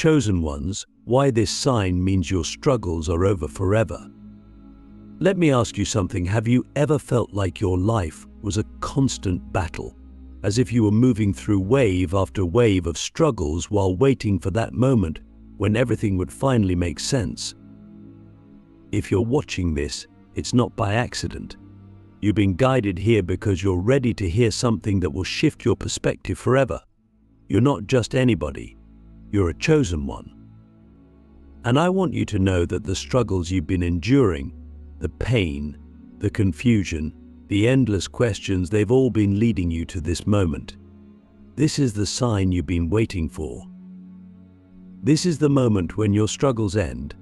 Chosen ones, why this sign means your struggles are over forever. Let me ask you something. Have you ever felt like your life was a constant battle, as if you were moving through wave after wave of struggles while waiting for that moment when everything would finally make sense? If you're watching this, it's not by accident. You've been guided here because you're ready to hear something that will shift your perspective forever. You're not just anybody. You're a chosen one. And I want you to know that the struggles you've been enduring, the pain, the confusion, the endless questions, they've all been leading you to this moment. This is the sign you've been waiting for. This is the moment when your struggles end,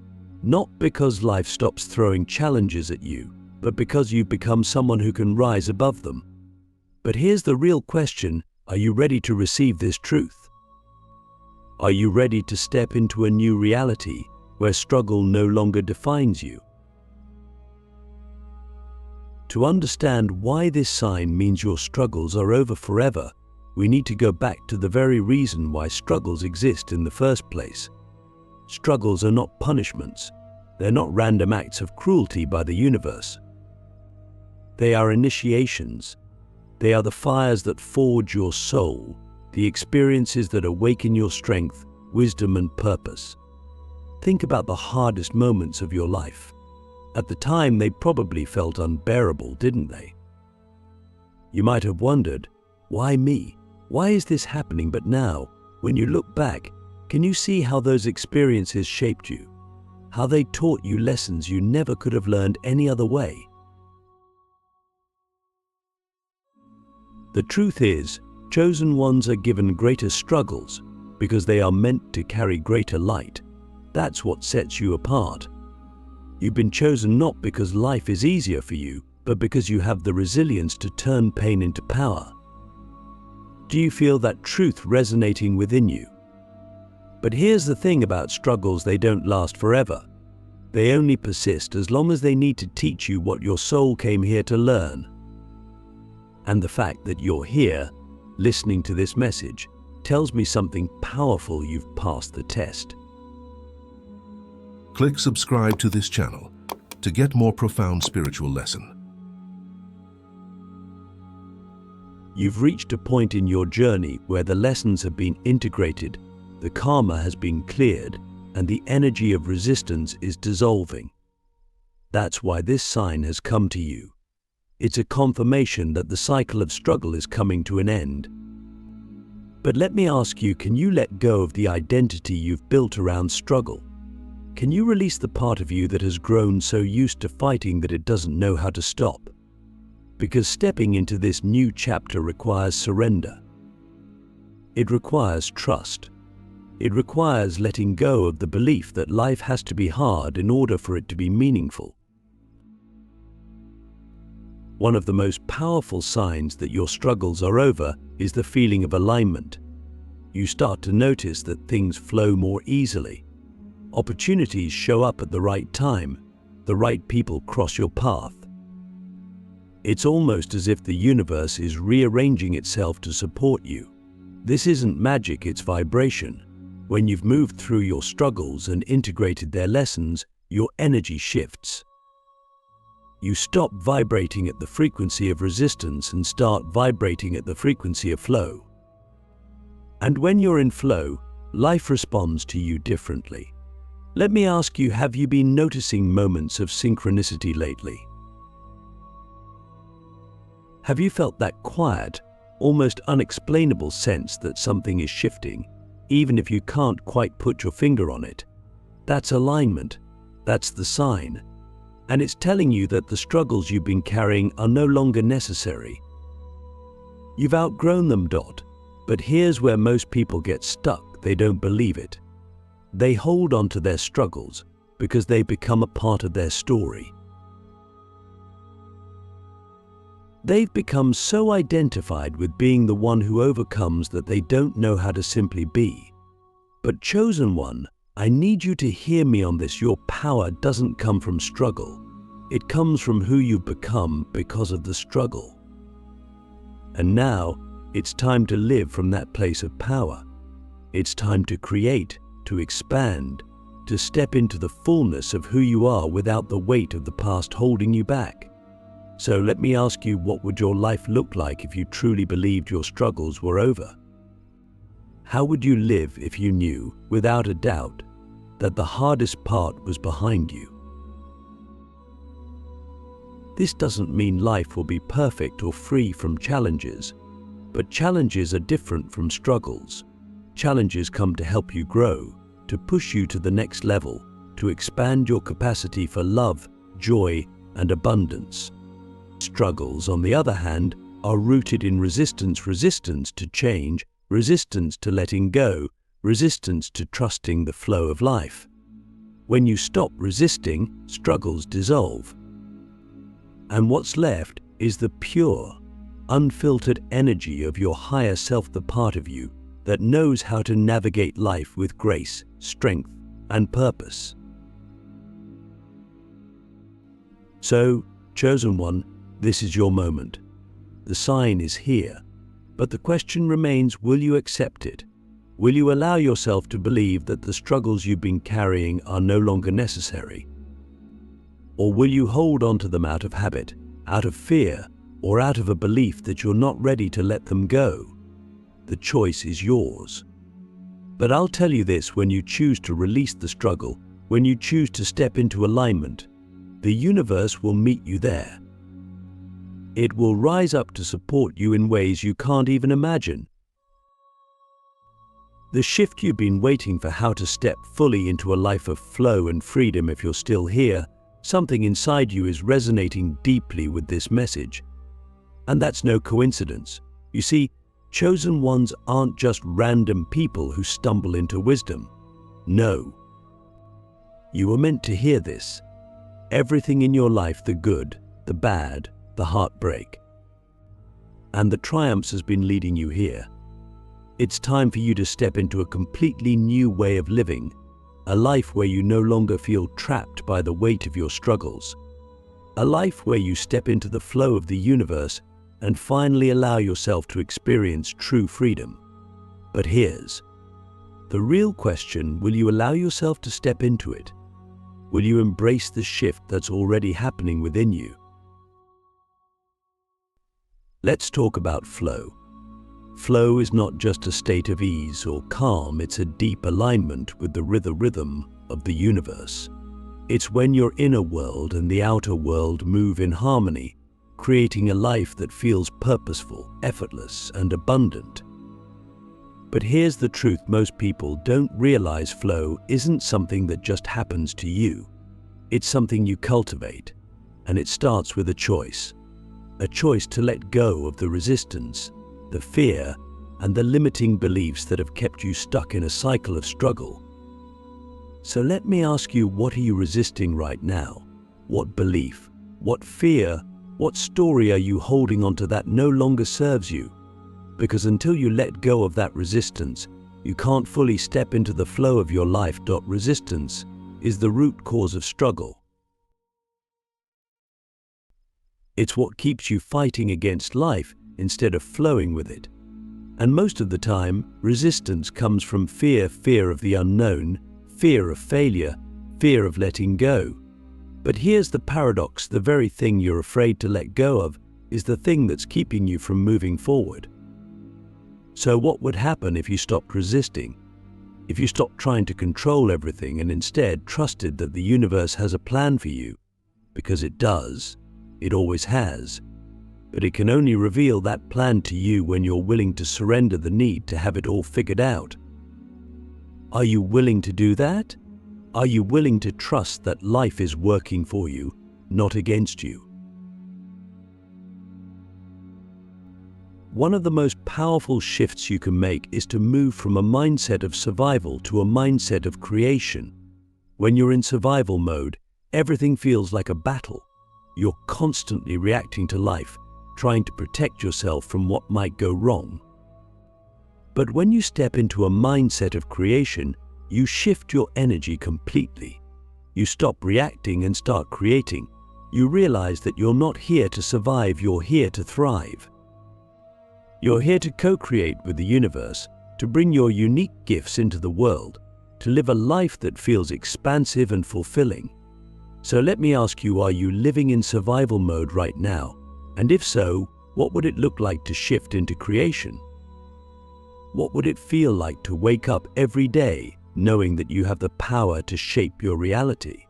not because life stops throwing challenges at you, but because you've become someone who can rise above them. But here's the real question: are you ready to receive this truth? Are you ready to step into a new reality where struggle no longer defines you? To understand why this sign means your struggles are over forever, we need to go back to the very reason why struggles exist in the first place. Struggles are not punishments. They're not random acts of cruelty by the universe. They are initiations. They are the fires that forge your soul, the experiences that awaken your strength, wisdom, and purpose. Think about the hardest moments of your life. At the time, they probably felt unbearable, didn't they? You might have wondered, why me? Why is this happening? But now, when you look back, can you see how those experiences shaped you? How they taught you lessons you never could have learned any other way? The truth is, chosen ones are given greater struggles because they are meant to carry greater light. That's what sets you apart. You've been chosen not because life is easier for you, but because you have the resilience to turn pain into power. Do you feel that truth resonating within you? But here's the thing about struggles: they don't last forever. They only persist as long as they need to teach you what your soul came here to learn. And the fact that you're here, listening to this message, tells me something powerful: you've passed the test. Click subscribe to this channel to get more profound spiritual lesson. You've reached a point in your journey where the lessons have been integrated, the karma has been cleared, and the energy of resistance is dissolving. That's why this sign has come to you. It's a confirmation that the cycle of struggle is coming to an end. But let me ask you, can you let go of the identity you've built around struggle? Can you release the part of you that has grown so used to fighting that it doesn't know how to stop? Because stepping into this new chapter requires surrender. It requires trust. It requires letting go of the belief that life has to be hard in order for it to be meaningful. One of the most powerful signs that your struggles are over is the feeling of alignment. You start to notice that things flow more easily. Opportunities show up at the right time. The right people cross your path. It's almost as if the universe is rearranging itself to support you. This isn't magic, it's vibration. When you've moved through your struggles and integrated their lessons, your energy shifts. You stop vibrating at the frequency of resistance and start vibrating at the frequency of flow. And when you're in flow, life responds to you differently. Let me ask you, have you been noticing moments of synchronicity lately? Have you felt that quiet, almost unexplainable sense that something is shifting, even if you can't quite put your finger on it? That's alignment. That's the sign. And it's telling you that the struggles you've been carrying are no longer necessary. You've outgrown them. But here's where most people get stuck. They don't believe it. They hold on to their struggles because they become a part of their story. They've become so identified with being the one who overcomes that they don't know how to simply be. But chosen one, I need you to hear me on this. Your power doesn't come from struggle. It comes from who you've become because of the struggle. And now, it's time to live from that place of power. It's time to create, to expand, to step into the fullness of who you are without the weight of the past holding you back. So let me ask you, what would your life look like if you truly believed your struggles were over? How would you live if you knew, without a doubt, that the hardest part was behind you? This doesn't mean life will be perfect or free from challenges, but challenges are different from struggles. Challenges come to help you grow, to push you to the next level, to expand your capacity for love, joy, and abundance. Struggles, on the other hand, are rooted in resistance to change, resistance to letting go, resistance to trusting the flow of life. When you stop resisting, struggles dissolve. And what's left is the pure, unfiltered energy of your higher self, the part of you that knows how to navigate life with grace, strength, and purpose. So, chosen one, this is your moment. The sign is here, but the question remains, will you accept it? Will you allow yourself to believe that the struggles you've been carrying are no longer necessary? Or will you hold on to them out of habit, out of fear, or out of a belief that you're not ready to let them go? The choice is yours. But I'll tell you this, when you choose to release the struggle, when you choose to step into alignment, the universe will meet you there. It will rise up to support you in ways you can't even imagine. The shift you've been waiting for, how to step fully into a life of flow and freedom. If you're still here, something inside you is resonating deeply with this message. And that's no coincidence. You see, chosen ones aren't just random people who stumble into wisdom. No. You were meant to hear this. Everything in your life, the good, the bad, the heartbreak, and the triumphs, has been leading you here. It's time for you to step into a completely new way of living, a life where you no longer feel trapped by the weight of your struggles, a life where you step into the flow of the universe and finally allow yourself to experience true freedom. But here's the real question: will you allow yourself to step into it? Will you embrace the shift that's already happening within you? Let's talk about flow. Flow is not just a state of ease or calm, it's a deep alignment with the rhythm of the universe. It's when your inner world and the outer world move in harmony, creating a life that feels purposeful, effortless, and abundant. But here's the truth: most people don't realize flow isn't something that just happens to you. It's something you cultivate, and it starts with a choice. A choice to let go of the resistance, the fear, and the limiting beliefs that have kept you stuck in a cycle of struggle. So let me ask you, what are you resisting right now? What belief, what fear, what story are you holding onto that no longer serves you? Because until you let go of that resistance, you can't fully step into the flow of your life. Resistance is the root cause of struggle. It's what keeps you fighting against life instead of flowing with it. And most of the time, resistance comes from fear of the unknown, fear of failure, fear of letting go. But here's the paradox: the very thing you're afraid to let go of is the thing that's keeping you from moving forward. So what would happen if you stopped resisting? If you stopped trying to control everything and instead trusted that the universe has a plan for you? Because it does. It always has. But it can only reveal that plan to you when you're willing to surrender the need to have it all figured out. Are you willing to do that? Are you willing to trust that life is working for you, not against you? One of the most powerful shifts you can make is to move from a mindset of survival to a mindset of creation. When you're in survival mode, everything feels like a battle. You're constantly reacting to life, trying to protect yourself from what might go wrong. But when you step into a mindset of creation, you shift your energy completely. You stop reacting and start creating. You realize that you're not here to survive, you're here to thrive. You're here to co-create with the universe, to bring your unique gifts into the world, to live a life that feels expansive and fulfilling. So let me ask you, are you living in survival mode right now? And if so, what would it look like to shift into creation? What would it feel like to wake up every day knowing that you have the power to shape your reality?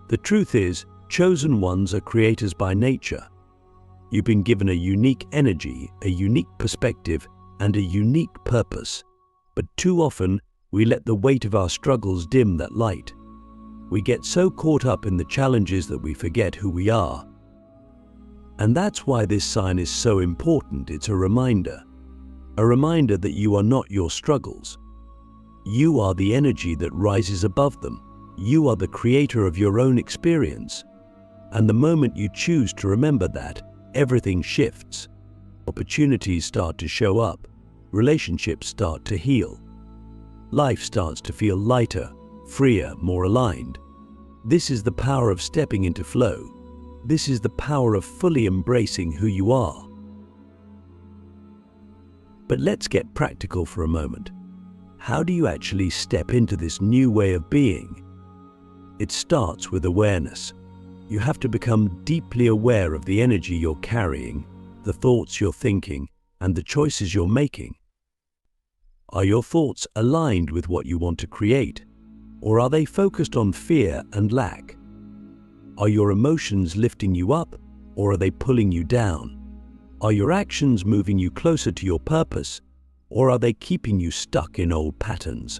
The truth is, chosen ones are creators by nature. You've been given a unique energy, a unique perspective, and a unique purpose. But too often, we let the weight of our struggles dim that light. We get so caught up in the challenges that we forget who we are. And that's why this sign is so important. It's a reminder that you are not your struggles. You are the energy that rises above them. You are the creator of your own experience. And the moment you choose to remember that, everything shifts. Opportunities start to show up. Relationships start to heal. Life starts to feel lighter, freer, more aligned. This is the power of stepping into flow. This is the power of fully embracing who you are. But let's get practical for a moment. How do you actually step into this new way of being? It starts with awareness. You have to become deeply aware of the energy you're carrying, the thoughts you're thinking, and the choices you're making. Are your thoughts aligned with what you want to create, or are they focused on fear and lack? Are your emotions lifting you up, or are they pulling you down? Are your actions moving you closer to your purpose, or are they keeping you stuck in old patterns?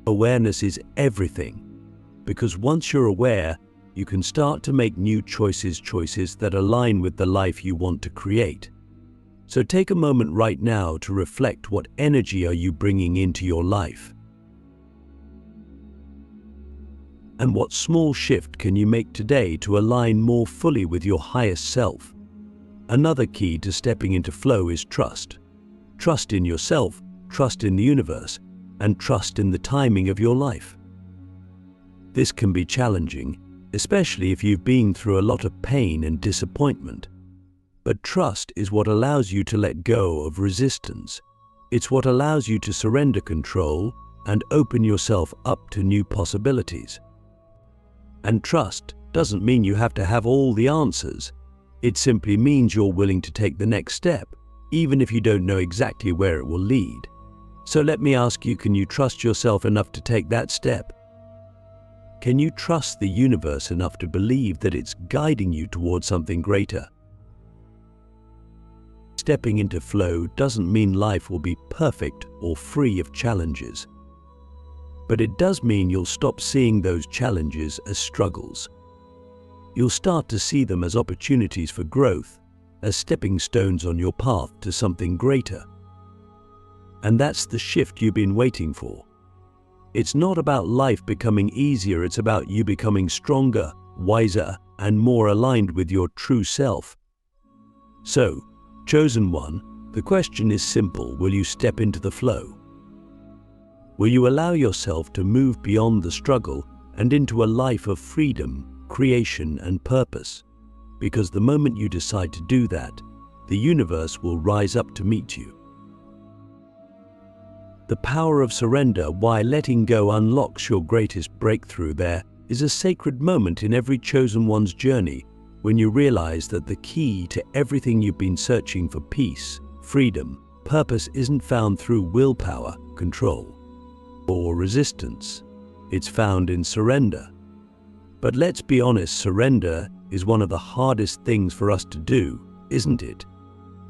Awareness is everything, because once you're aware, you can start to make new choices that align with the life you want to create. So take a moment right now to reflect, what energy are you bringing into your life? And what small shift can you make today to align more fully with your highest self? Another key to stepping into flow is trust. Trust in yourself, trust in the universe, and trust in the timing of your life. This can be challenging, especially if you've been through a lot of pain and disappointment. But trust is what allows you to let go of resistance. It's what allows you to surrender control and open yourself up to new possibilities. And trust doesn't mean you have to have all the answers. It simply means you're willing to take the next step, even if you don't know exactly where it will lead. So let me ask you, can you trust yourself enough to take that step? Can you trust the universe enough to believe that it's guiding you towards something greater? Stepping into flow doesn't mean life will be perfect or free of challenges. But it does mean you'll stop seeing those challenges as struggles. You'll start to see them as opportunities for growth, as stepping stones on your path to something greater. And that's the shift you've been waiting for. It's not about life becoming easier, it's about you becoming stronger, wiser, and more aligned with your true self. So, chosen one, the question is simple: will you step into the flow? Will you allow yourself to move beyond the struggle and into a life of freedom, creation, and purpose? Because the moment you decide to do that, the universe will rise up to meet you. The power of surrender, why letting go unlocks your greatest breakthrough. There is a sacred moment in every chosen one's journey when you realize that the key to everything you've been searching for, peace, freedom, purpose, isn't found through willpower, control, or resistance. It's found in surrender. But let's be honest, surrender is one of the hardest things for us to do, isn't it?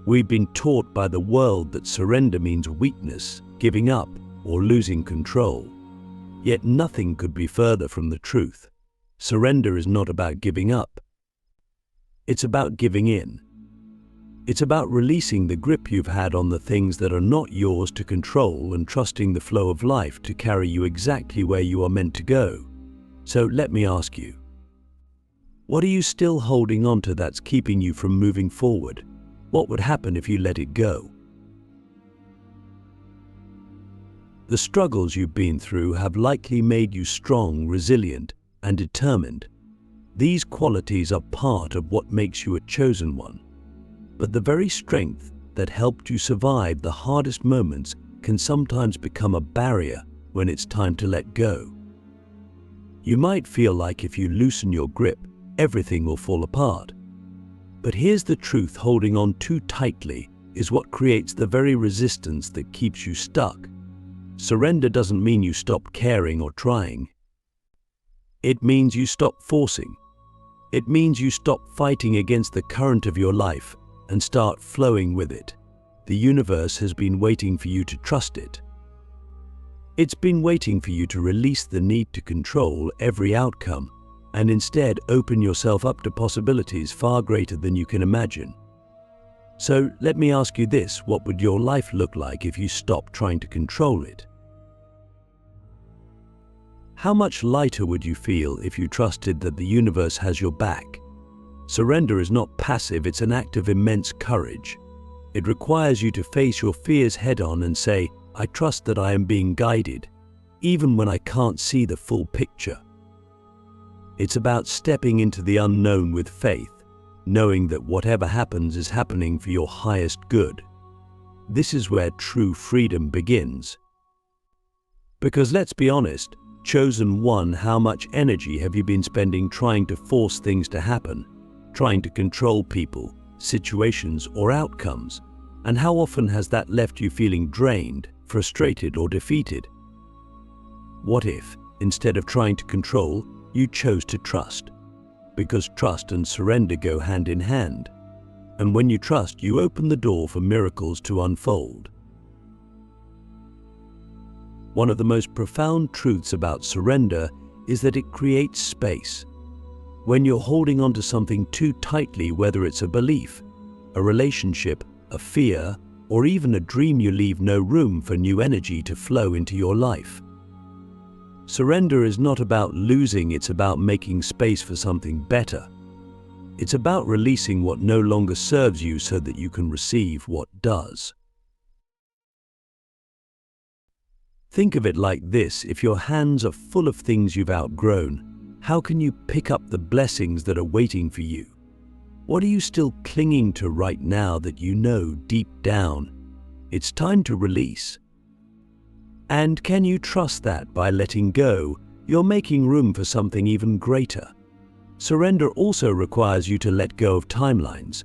We've been taught by the world that surrender means weakness, giving up, or losing control. Yet nothing could be further from the truth. Surrender is not about giving up. It's about giving in. It's about releasing the grip you've had on the things that are not yours to control and trusting the flow of life to carry you exactly where you are meant to go. So let me ask you, what are you still holding on to that's keeping you from moving forward? What would happen if you let it go? The struggles you've been through have likely made you strong, resilient, and determined. These qualities are part of what makes you a chosen one. But the very strength that helped you survive the hardest moments can sometimes become a barrier when it's time to let go. You might feel like if you loosen your grip, everything will fall apart. But here's the truth: holding on too tightly is what creates the very resistance that keeps you stuck. Surrender doesn't mean you stop caring or trying. It means you stop forcing. It means you stop fighting against the current of your life and start flowing with it. The universe has been waiting for you to trust it. It's been waiting for you to release the need to control every outcome and instead open yourself up to possibilities far greater than you can imagine. So let me ask you this: what would your life look like if you stopped trying to control it? How much lighter would you feel if you trusted that the universe has your back? Surrender is not passive, it's an act of immense courage. It requires you to face your fears head-on and say, "I trust that I am being guided, even when I can't see the full picture." It's about stepping into the unknown with faith, knowing that whatever happens is happening for your highest good. This is where true freedom begins. Because let's be honest, chosen one, how much energy have you been spending trying to force things to happen, trying to control people, situations, or outcomes? And how often has that left you feeling drained, frustrated, or defeated? What if, instead of trying to control, you chose to trust? Because trust and surrender go hand in hand. And when you trust, you open the door for miracles to unfold. One of the most profound truths about surrender is that it creates space. When you're holding on to something too tightly, whether it's a belief, a relationship, a fear, or even a dream, you leave no room for new energy to flow into your life. Surrender is not about losing, it's about making space for something better. It's about releasing what no longer serves you so that you can receive what does. Think of it like this: if your hands are full of things you've outgrown, how can you pick up the blessings that are waiting for you? What are you still clinging to right now that you know deep down it's time to release? And can you trust that by letting go, you're making room for something even greater? Surrender also requires you to let go of timelines.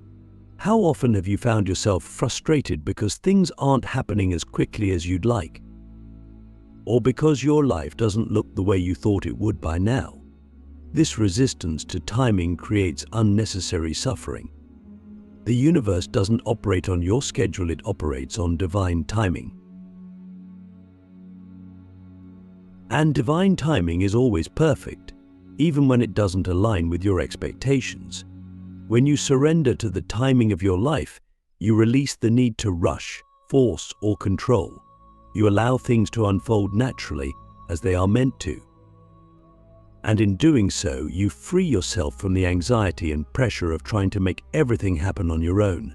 How often have you found yourself frustrated because things aren't happening as quickly as you'd like? Or because your life doesn't look the way you thought it would by now? This resistance to timing creates unnecessary suffering. The universe doesn't operate on your schedule, it operates on divine timing. And divine timing is always perfect, even when it doesn't align with your expectations. When you surrender to the timing of your life, you release the need to rush, force, or control. You allow things to unfold naturally as they are meant to. And in doing so, you free yourself from the anxiety and pressure of trying to make everything happen on your own.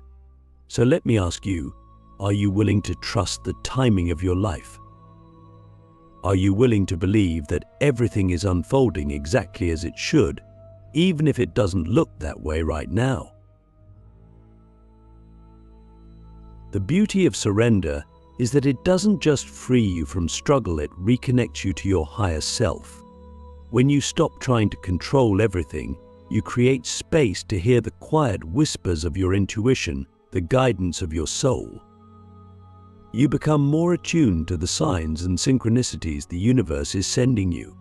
So let me ask you, are you willing to trust the timing of your life? Are you willing to believe that everything is unfolding exactly as it should, even if it doesn't look that way right now? The beauty of surrender is that it doesn't just free you from struggle, it reconnects you to your higher self. When you stop trying to control everything, you create space to hear the quiet whispers of your intuition, the guidance of your soul. You become more attuned to the signs and synchronicities the universe is sending you.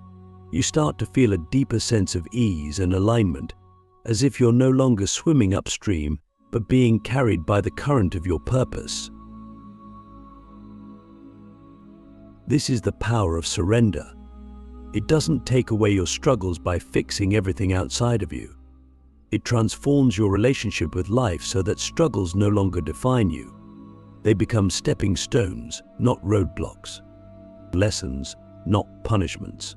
You start to feel a deeper sense of ease and alignment, as if you're no longer swimming upstream, but being carried by the current of your purpose. This is the power of surrender. It doesn't take away your struggles by fixing everything outside of you. It transforms your relationship with life so that struggles no longer define you. They become stepping stones, not roadblocks. Lessons, not punishments.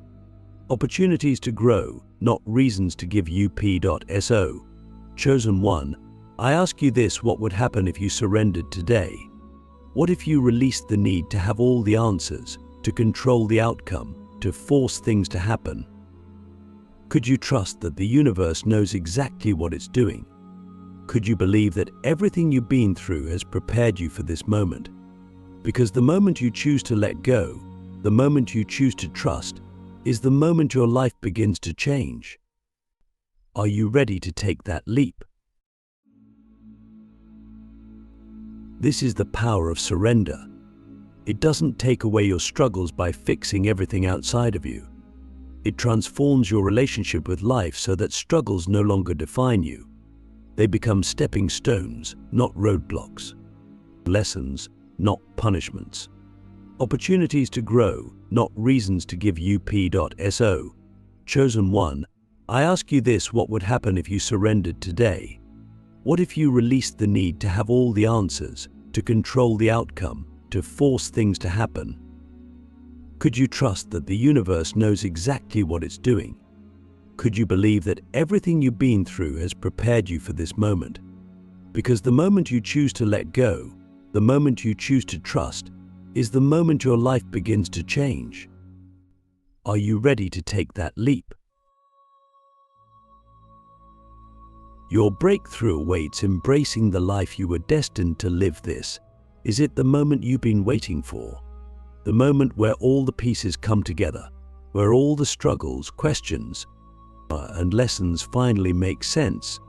Opportunities to grow, not reasons to give up.so. Chosen one, I ask you this: what would happen if you surrendered today? What if you released the need to have all the answers, to control the outcome, to force things to happen? Could you trust that the universe knows exactly what it's doing? Could you believe that everything you've been through has prepared you for this moment? Because the moment you choose to let go, the moment you choose to trust, is the moment your life begins to change. Are you ready to take that leap? This is the power of surrender. It doesn't take away your struggles by fixing everything outside of you. It transforms your relationship with life so that struggles no longer define you. They become stepping stones, not roadblocks. Lessons, not punishments. Opportunities to grow, not reasons to give up.so. Chosen one, I ask you this: what would happen if you surrendered today? What if you released the need to have all the answers, to control the outcome, to force things to happen? Could you trust that the universe knows exactly what it's doing? Could you believe that everything you've been through has prepared you for this moment? Because the moment you choose to let go, the moment you choose to trust, is the moment your life begins to change. Are you ready to take that leap? Your breakthrough awaits, embracing the life you were destined to live. This is it, the moment you've been waiting for. The moment where all the pieces come together, where all the struggles, questions, and lessons finally make sense.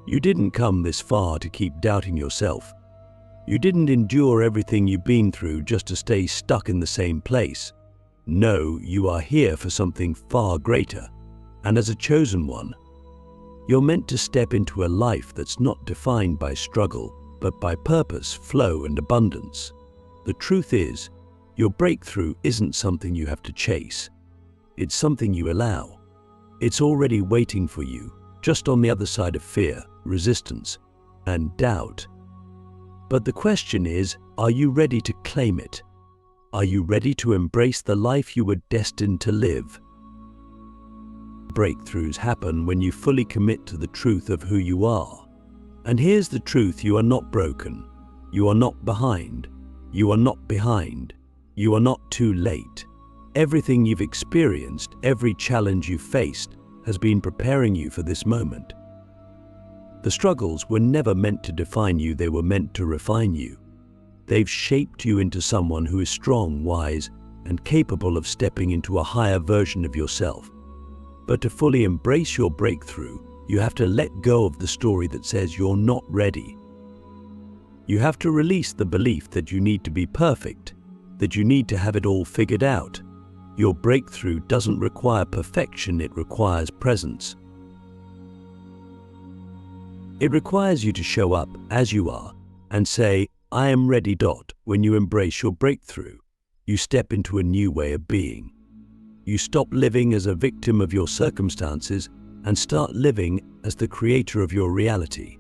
You didn't come this far to keep doubting yourself. You didn't endure everything you've been through just to stay stuck in the same place. No, you are here for something far greater. And as a chosen one, you're meant to step into a life that's not defined by struggle, but by purpose, flow, and abundance. The truth is, your breakthrough isn't something you have to chase. It's something you allow. It's already waiting for you, just on the other side of fear, resistance, and doubt. But the question is, are you ready to claim it? Are you ready to embrace the life you were destined to live? Breakthroughs happen when you fully commit to the truth of who you are. And here's the truth: you are not broken. You are not behind. You are not behind. You are not too late. Everything you've experienced, every challenge you've faced, has been preparing you for this moment. The struggles were never meant to define you, they were meant to refine you. They've shaped you into someone who is strong, wise, and capable of stepping into a higher version of yourself. But to fully embrace your breakthrough, you have to let go of the story that says you're not ready. You have to release the belief that you need to be perfect, that you need to have it all figured out. Your breakthrough doesn't require perfection, it requires presence. It requires you to show up as you are and say, I am ready. When you embrace your breakthrough, you step into a new way of being. You stop living as a victim of your circumstances and start living as the creator of your reality.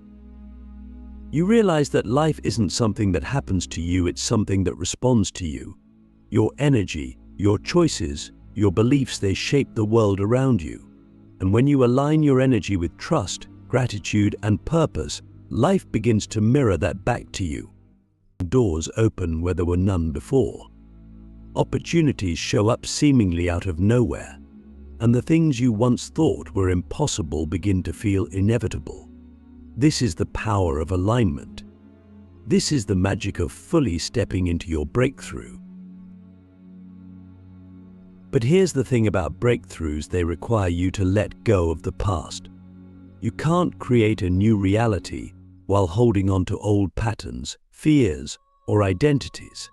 You realize that life isn't something that happens to you, it's something that responds to you. Your energy, your choices, your beliefs, they shape the world around you. And when you align your energy with trust, gratitude, and purpose, life begins to mirror that back to you. Doors open where there were none before. Opportunities show up seemingly out of nowhere, and the things you once thought were impossible begin to feel inevitable. This is the power of alignment. This is the magic of fully stepping into your breakthrough. But here's the thing about breakthroughs: they require you to let go of the past. You can't create a new reality while holding on to old patterns, fears, or identities.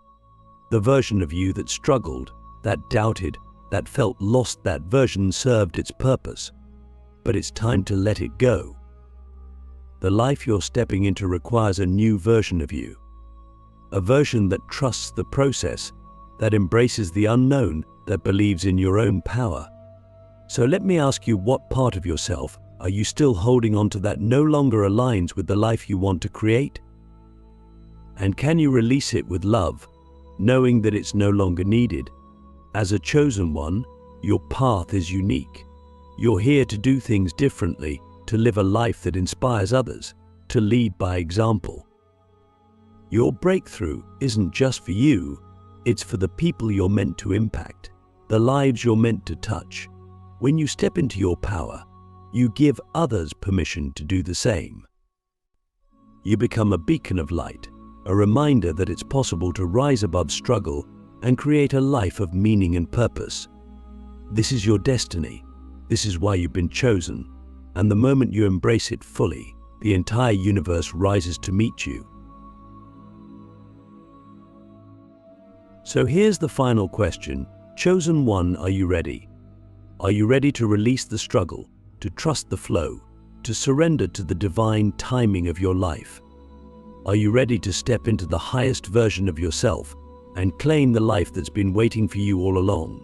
The version of you that struggled, that doubted, that felt lost, that version served its purpose. But it's time to let it go. The life you're stepping into requires a new version of you. A version that trusts the process, that embraces the unknown, that believes in your own power. So let me ask you, what part of yourself are you still holding on to that no longer aligns with the life you want to create? And can you release it with love, knowing that it's no longer needed? As a chosen one, your path is unique. You're here to do things differently, to live a life that inspires others, to lead by example. Your breakthrough isn't just for you, it's for the people you're meant to impact, the lives you're meant to touch. When you step into your power, you give others permission to do the same. You become a beacon of light, a reminder that it's possible to rise above struggle and create a life of meaning and purpose. This is your destiny. This is why you've been chosen. And the moment you embrace it fully, the entire universe rises to meet you. So here's the final question. Chosen one, are you ready? Are you ready to release the struggle, to trust the flow, to surrender to the divine timing of your life? Are you ready to step into the highest version of yourself and claim the life that's been waiting for you all along?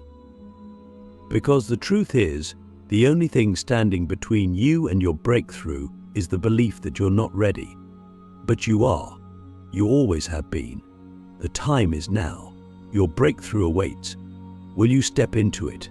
Because the truth is, the only thing standing between you and your breakthrough is the belief that you're not ready. But you are. You always have been. The time is now. Your breakthrough awaits. Will you step into it?